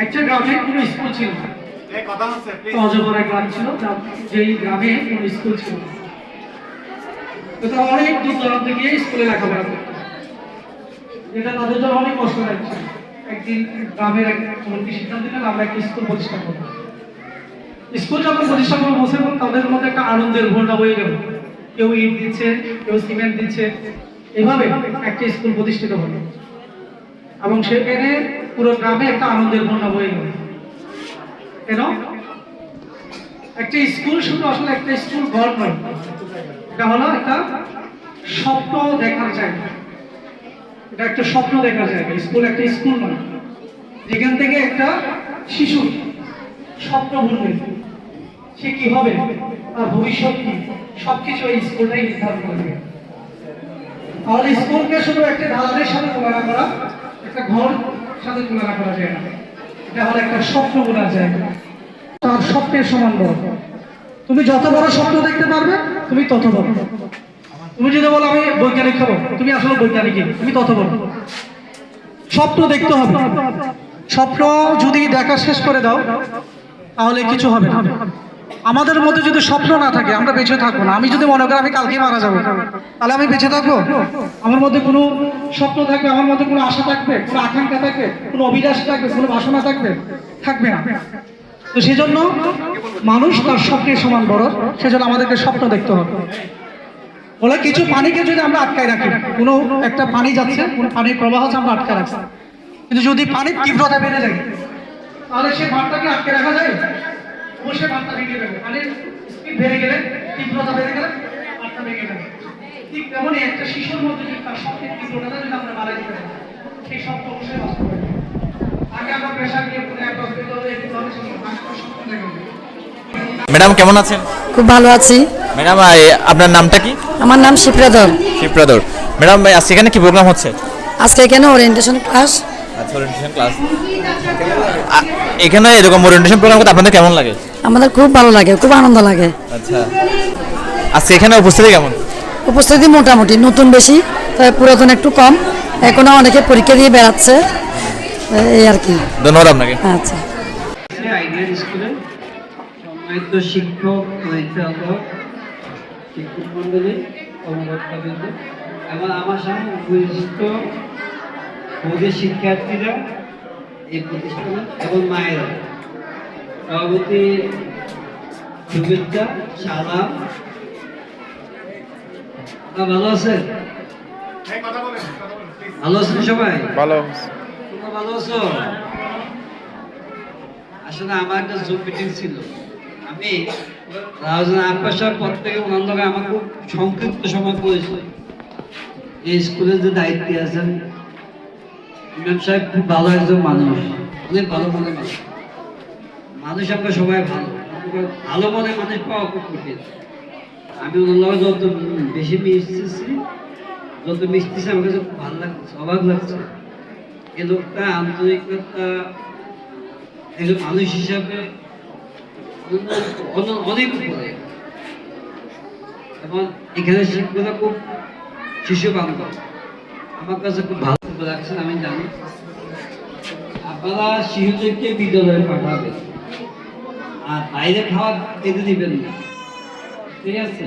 একটা গ্রামে কোনো স্কুল ছিল না। অজগর এক গ্রাম ছিল, যেই গ্রামে কোনো স্কুল ছিল না। তো তারা অনেক দূর দূরান্তে গিয়ে স্কুলে লেখাপড়া করতো, যেটা তাদের জন্য অনেক কষ্ট লাগছে। একদিন গ্রামের এক কমিটি সিদ্ধান্ত নিল আমরা একটা স্কুল প্রতিষ্ঠা করবো। স্কুল যখন প্রতিষ্ঠা করবো বসে তাদের মধ্যে একটা আনন্দের ঘটনা বয়ে গেল। কেউ ইট দিচ্ছে, কেউ সিমেন্ট দিচ্ছে, এভাবে একটা স্কুল প্রতিষ্ঠিত হলো এবং সেখানে পুরো গ্রামে একটা আনন্দের ঘটনা বয়ে গেল। কেন? একটা স্কুল শুধু আসলে একটা স্কুল ঘর নয়, এটা হলো একটা স্বপ্ন দেখার জায়গা। এটা একটা স্বপ্ন দেখার জায়গা। স্কুল একটা স্কুল নয়, যেখান থেকে একটা শিশু স্বপ্ন বুনবে, সে কি হবে, তার ভবিষ্যৎ কি, সবকিছু এই স্কুলটাই নির্ধারণ করবে। তাহলে স্কুলকে শুধু একটা দালালের সাথে তুলনা করা, একটা ঘর সাথে তুলনা করা যায় না। এটা হলো একটা স্বপ্ন বোনার জায়গা, তার স্বপ্নের সমান বড়। তুমি যত বড় স্বপ্ন দেখতে পারবে, তুমি তত বড়। তুমি যদি বলো আমি বৈজ্ঞানিক হবো, তুমি আসলে বৈজ্ঞানিক, তুমি তত বড়। স্বপ্ন দেখতে হবে। স্বপ্ন যদি দেখা শেষ করে দাও তাহলে কিছু হবে না। আমাদের মধ্যে যদি স্বপ্ন না থাকে আমরা বেঁচে থাকবো না। আমি যদি মনে করি আমি কালকে মারা যাবো, তাহলে আমি বেঁচে থাকবো? আমার মধ্যে কোনো স্বপ্ন থাকবে, আমার মধ্যে কোনো আশা থাকবে, কোনো আকাঙ্ক্ষা থাকবে, কোনো অভিলাষ থাকবে, কোনো বাসনা থাকবে? থাকবে না। তো সেজন্য মানুষ তার স্বপ্নের সমান বড়। সেজন্য আমাদেরকে স্বপ্ন দেখতে হবে। বলে কিছু পানিকে যদি আমরা আটকায় রাখি, কোনো একটা পানি যাচ্ছে, কোনো পানির প্রবাহ আমরা আটকে রাখছি, কিন্তু যদি পানির তীব্রতা বেড়ে যায় তাহলে সে ভাবটাকে আটকে রাখা যায়? অবশ্যই ভাবটা ভেঙে যাবে। পানির স্পিড বেড়ে গেলে, তীব্রতা বেড়ে গেলে ভাবটা ভেঙে যাবে। ঠিক তেমনই একটা শিশুর মধ্যে যদি তার স্বপ্নের তীব্রতা যদি আমরা বাড়াই দিতে পারি, সেই স্বপ্ন অবশ্যই বাস্তব হবে। আগে আমরা পেশা নিয়ে কোনো একটা স্বপ্ন দেখে। ম্যাডাম কেমন আছেন? খুব ভালো আছি। ম্যাডাম আপনার নামটা কি? আমার নাম শিপ্রাদর। শিপ্রাদর। ম্যাডাম আজকে এখানে কি প্রোগ্রাম হচ্ছে? আজকে এখানে ওরিয়েন্টেশন ক্লাস। আচ্ছা, ওরিয়েন্টেশন ক্লাস। এখানে এরকম ওরিয়েন্টেশন প্রোগ্রাম করতে আপনাদের কেমন লাগে? আমাদের খুব ভালো লাগে, খুব আনন্দ লাগে। আচ্ছা, আজকে এখানে উপস্থিতি কেমন? উপস্থিতি মোটামুটি, নতুন বেশি, তবে পুরাতন একটু কম। এখনো অনেকে পরীক্ষা দিয়ে বেড়াচ্ছে, এই আর কি। ধন্যবাদ আপনাকে। আচ্ছা। আইডিয়াল স্কুলের সম্মানিত শিক্ষক, পরিচালক, শিক্ষক মন্ডলী, কর্মকর্তাবৃন্দ এবং আমার সামনে উপস্থিত বহুদের শিক্ষার্থীরা, এই প্রতিষ্ঠানে এবং মায়েরা, সভাপতি শুভেচ্ছা, সালাম। ভালো আছেন? ভালো আছেন সবাই? ভালো। তোমরা ভালো আছো? আসলে আমার একটা জুম মিটিং ছিল। আমি রাজধানী আপাসার পর থেকে ওনার লগে আমার খুব সংক্ষিপ্ত সময় পড়েছিল। এই স্কুলের যে দায়িত্বে আছেন ইমাম সাহেব খুব ভালো একজন মানুষ, অনেক ভালো মনের মানুষ। মানুষ আমরা সবাই ভালো, ভালো মনের মানুষ পাওয়া খুব কঠিন। আমি ওনার লগে যত বেশি মিশতেছি, যত মিশতেছি আমার কাছে খুব ভালো লাগছে, অবাক লাগছে। এই লোকটা আন্তরিকতা, একজন মানুষ হিসাবে অনেক উপরে, এবং এখানে শিক্ষকরা খুব শিশু বান্ধব। আমার কাছে খুব ভালো লাগছে। আমি জানি আপনারা শিশুদেরকে বিদ্যালয়ে পাঠাবেন, আর বাইরে খাওয়া খেতে দিবেন না, ঠিক আছে?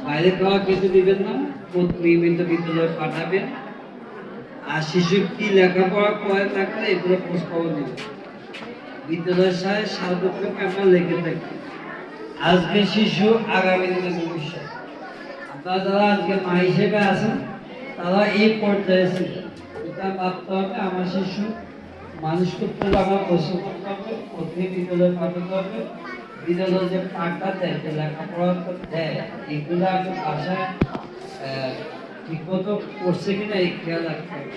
বাইরে খাওয়া খেতে দিবেন না, নিয়মিত বিদ্যালয়ে পাঠাবেন। আর শিশু কি লেখাপড়া করে থাকলে এগুলো খোঁজ খবর দিবেন। বিদ্যালয়ের সাথে সার্বক্ষণিক আমরা লেগে থাকি। আজকে শিশু আগামী দিনের ভবিষ্যৎ। আপনারা যারা আজকে মা হিসেবে আছেন তারা এই পর্যায়ে ছিলেন। এটা ভাবতে হবে আমার শিশু মানুষ করতে হলে আমার প্রশ্ন করতে হবে, প্রত্যেক বিদ্যালয়ে পাঠাতে হবে। বিদ্যালয়ে যে পাঠটা দেয়, যে লেখাপড়া দেয়, এগুলো আমি বাসায় ঠিকমতো করছে কিনা এই খেয়াল রাখতে হবে।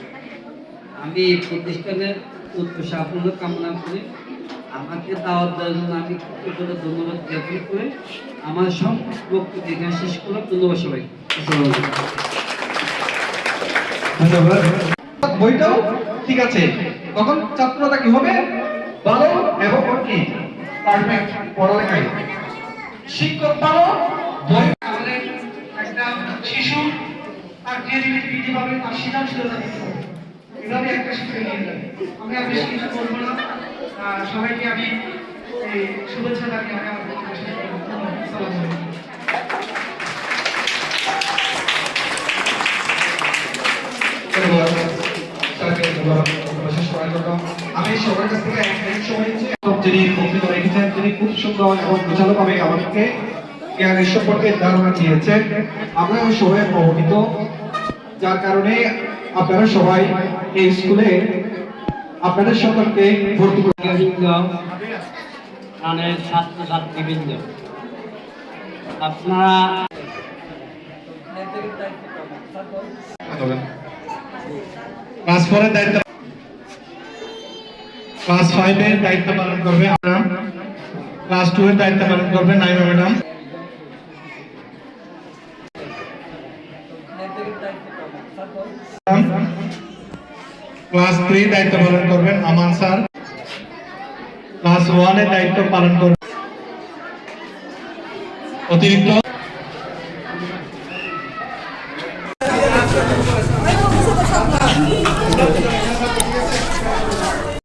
আমি এই প্রতিষ্ঠানের উচ্চ সাফল্য কামনা করি। আমাকে দাওয়াত দেওয়ার জন্য আমি ধন্যবাদ জ্ঞাপন করে আমার সম্পূর্ণ বক্তব্য এখানে শেষ করলাম। ধন্যবাদ সবাইকে। ধন্যবাদ। বইটাও ঠিক আছে, তখন ছাত্রটা কি হবে? ভালো এবং কি পারফেক্ট পড়ালেখায়। শিক্ষক ভালো, বই আমাদের একটা শিশু তার ক্রিয়েটিভিটি বৃদ্ধি পাবে, তার সৃজনশীলতা বৃদ্ধি পাবে। এভাবে একটা শিক্ষা নিয়ে যাবে। আমি আর বেশি কিছু বলবো না। সবাইকে আমি এই শুভেচ্ছা জানিয়ে আমি আমার বক্তব্য শেষ করব। ধন্যবাদ। আসসালামু আলাইকুম। ধন্যবাদ স্যারকে ধন্যবাদ বিশেষ করার জন্য। আমি সবার কাছ থেকে এক সময় যিনি বক্তৃতা রেখেছেন তিনি খুব সুন্দর এবং গোছালোভাবে আমাদেরকে জ্ঞানের সম্পর্কে ধারণা দিয়েছেন। আমরা সবাই প্রভাবিত, যার কারণে আপনারা সবাই এই স্কুলে আপনাদের সম্পর্কে ভর্তি করে ছাত্রছাত্রীবৃন্দ, আপনারা ক্লাস 4 এর দায়িত্ব ক্লাস 5 এর দায়িত্ব পালন করবে আমরা, ক্লাস 2 এর দায়িত্ব পালন করবে নাইমা ম্যাডাম, ক্লাস 3 দায়িত্ব পালন করবেন আমান স্যার, ক্লাস 1 এর দায়িত্ব পালন করবেন অতিরিক্ত